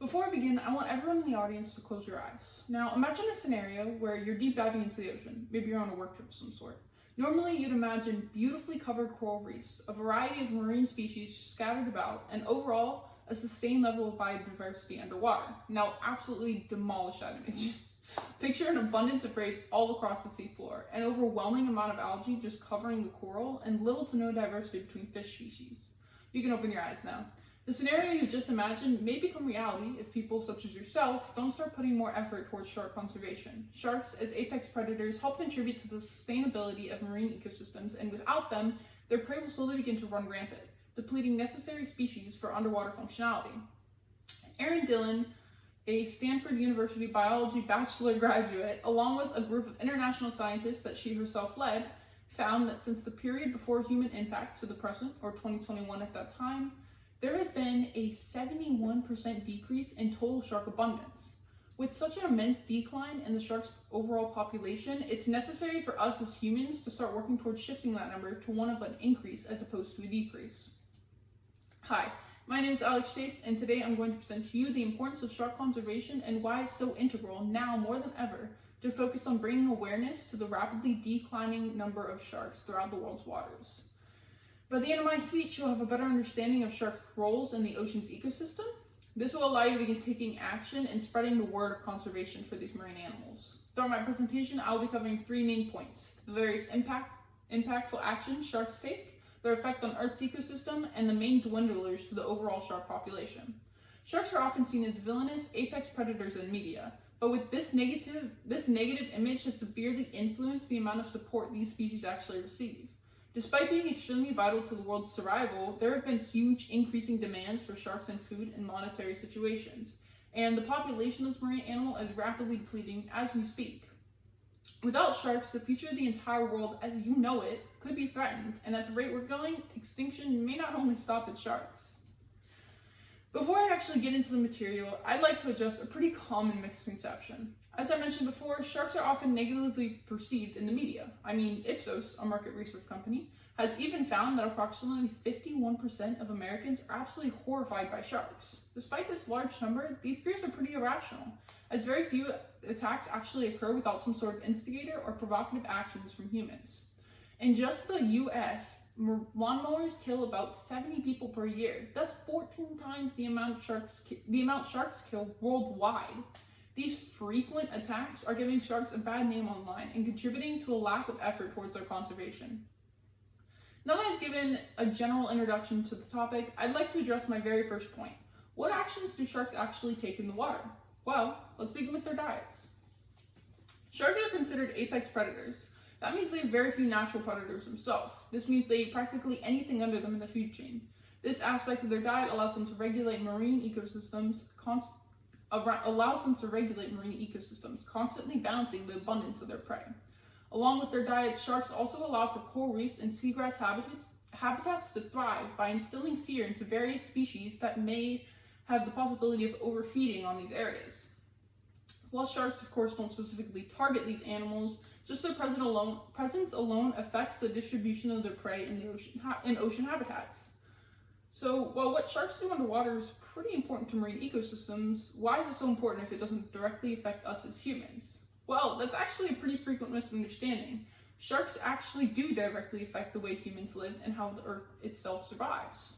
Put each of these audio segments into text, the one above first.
Before I begin, I want everyone in the audience to close your eyes. Now, imagine a scenario where you're deep diving into the ocean. Maybe you're on a work trip of some sort. Normally, you'd imagine beautifully covered coral reefs, a variety of marine species scattered about, and overall, a sustained level of biodiversity underwater. Now, absolutely demolish that image. Picture an abundance of rays all across the seafloor, an overwhelming amount of algae just covering the coral, and little to no diversity between fish species. You can open your eyes now. The scenario you just imagined may become reality if people such as yourself don't start putting more effort towards shark conservation. Sharks, as apex predators, help contribute to the sustainability of marine ecosystems, and without them, their prey will slowly begin to run rampant, depleting necessary species for underwater functionality. Erin Dillon, a Stanford University biology bachelor graduate, along with a group of international scientists that she herself led, found that since the period before human impact to the present, or 2021 at that time, there has been a 71% decrease in total shark abundance. With such an immense decline in the shark's overall population, it's necessary for us as humans to start working towards shifting that number to one of an increase as opposed to a decrease. Hi, my name is Alex Chase, and today I'm going to present to you the importance of shark conservation and why it's so integral now more than ever to focus on bringing awareness to the rapidly declining number of sharks throughout the world's waters. By the end of my speech, you'll have a better understanding of shark roles in the ocean's ecosystem. This will allow you to begin taking action and spreading the word of conservation for these marine animals. Throughout my presentation, I will be covering three main points: the various impactful actions sharks take, their effect on Earth's ecosystem, and the main dwindlers to the overall shark population. Sharks are often seen as villainous apex predators in media, but with this negative image has severely influenced the amount of support these species actually receive. Despite being extremely vital to the world's survival, there have been huge increasing demands for sharks in food and monetary situations, and the population of this marine animal is rapidly depleting as we speak. Without sharks, the future of the entire world as you know it could be threatened, and at the rate we're going, extinction may not only stop at sharks. Before I actually get into the material, I'd like to address a pretty common misconception. As I mentioned before, sharks are often negatively perceived in the media. Ipsos, a market research company, has even found that approximately 51% of Americans are absolutely horrified by sharks. Despite this large number, these fears are pretty irrational, as very few attacks actually occur without some sort of instigator or provocative actions from humans. In just the US, lawnmowers kill about 70 people per year. That's 14 times the amount sharks kill worldwide. These frequent attacks are giving sharks a bad name online and contributing to a lack of effort towards their conservation. Now that I've given a general introduction to the topic, I'd like to address my very first point. What actions do sharks actually take in the water? Well, let's begin with their diets. Sharks are considered apex predators. That means they have very few natural predators themselves. This means they eat practically anything under them in the food chain. This aspect of their diet allows them to regulate marine ecosystems, constantly balancing the abundance of their prey. Along with their diet, sharks also allow for coral reefs and seagrass habitats to thrive by instilling fear into various species that may have the possibility of overfeeding on these areas. While sharks, of course, don't specifically target these animals, just their presence alone affects the distribution of their prey in ocean habitats. So, while what sharks do underwater is pretty important to marine ecosystems, why is it so important if it doesn't directly affect us as humans? Well, that's actually a pretty frequent misunderstanding. Sharks actually do directly affect the way humans live and how the Earth itself survives.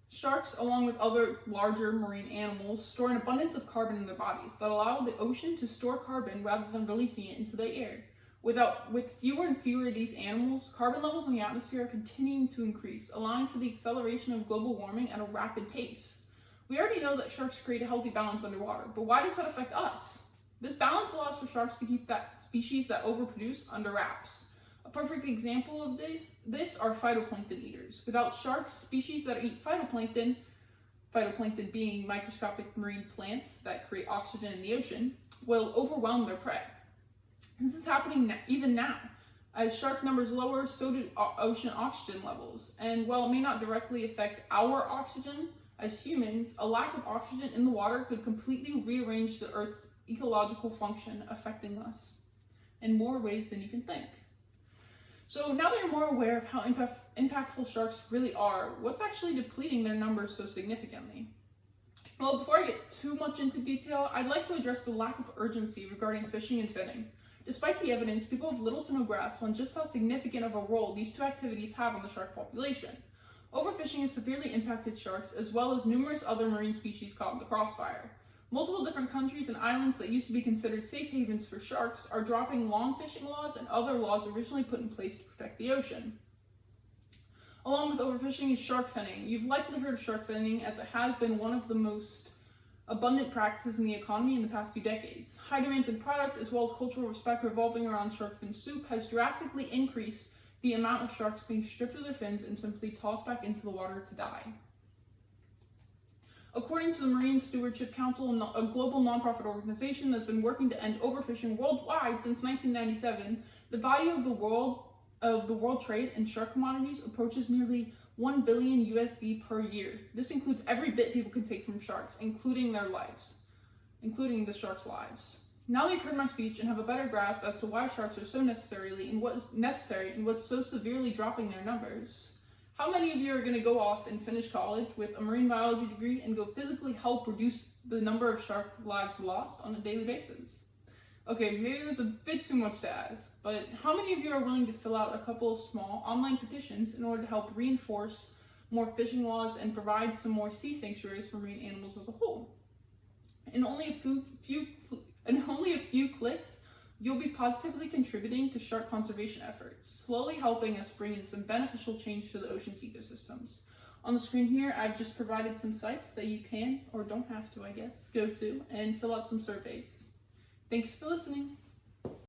Sharks, along with other larger marine animals, store an abundance of carbon in their bodies that allow the ocean to store carbon rather than releasing it into the air. With fewer and fewer of these animals, carbon levels in the atmosphere are continuing to increase, allowing for the acceleration of global warming at a rapid pace. We already know that sharks create a healthy balance underwater, but why does that affect us? This balance allows for sharks to keep that species that overproduce under wraps. A perfect example of this are phytoplankton eaters. Without sharks, species that eat phytoplankton being microscopic marine plants that create oxygen in the ocean, will overwhelm their prey. This is happening even now. As shark numbers lower, so do ocean oxygen levels. And while it may not directly affect our oxygen as humans, a lack of oxygen in the water could completely rearrange the Earth's ecological function, affecting us in more ways than you can think. So now that you're more aware of how impactful sharks really are, what's actually depleting their numbers so significantly? Well, before I get too much into detail, I'd like to address the lack of urgency regarding fishing and finning. Despite the evidence, people have little to no grasp on just how significant of a role these two activities have on the shark population. Overfishing has severely impacted sharks, as well as numerous other marine species caught in the crossfire. Multiple different countries and islands that used to be considered safe havens for sharks are dropping long fishing laws and other laws originally put in place to protect the ocean. Along with overfishing is shark finning. You've likely heard of shark finning, as it has been one of the most abundant practices in the economy in the past few decades. High demands in product, as well as cultural respect revolving around shark fin soup, has drastically increased the amount of sharks being stripped of their fins and simply tossed back into the water to die. According to the Marine Stewardship Council, a global nonprofit organization that's been working to end overfishing worldwide since 1997, the value of the world trade in shark commodities approaches nearly 1 billion USD per year. This includes every bit people can take from sharks, including the sharks' lives. Now that you've heard my speech and have a better grasp as to why sharks are so necessary and what's so severely dropping their numbers, how many of you are going to go off and finish college with a marine biology degree and go physically help reduce the number of shark lives lost on a daily basis? Okay, maybe that's a bit too much to ask, but how many of you are willing to fill out a couple of small online petitions in order to help reinforce more fishing laws and provide some more sea sanctuaries for marine animals as a whole? In only a few clicks, you'll be positively contributing to shark conservation efforts, slowly helping us bring in some beneficial change to the ocean's ecosystems. On the screen here, I've just provided some sites that you can, or don't have to, I guess, go to and fill out some surveys. Thanks for listening.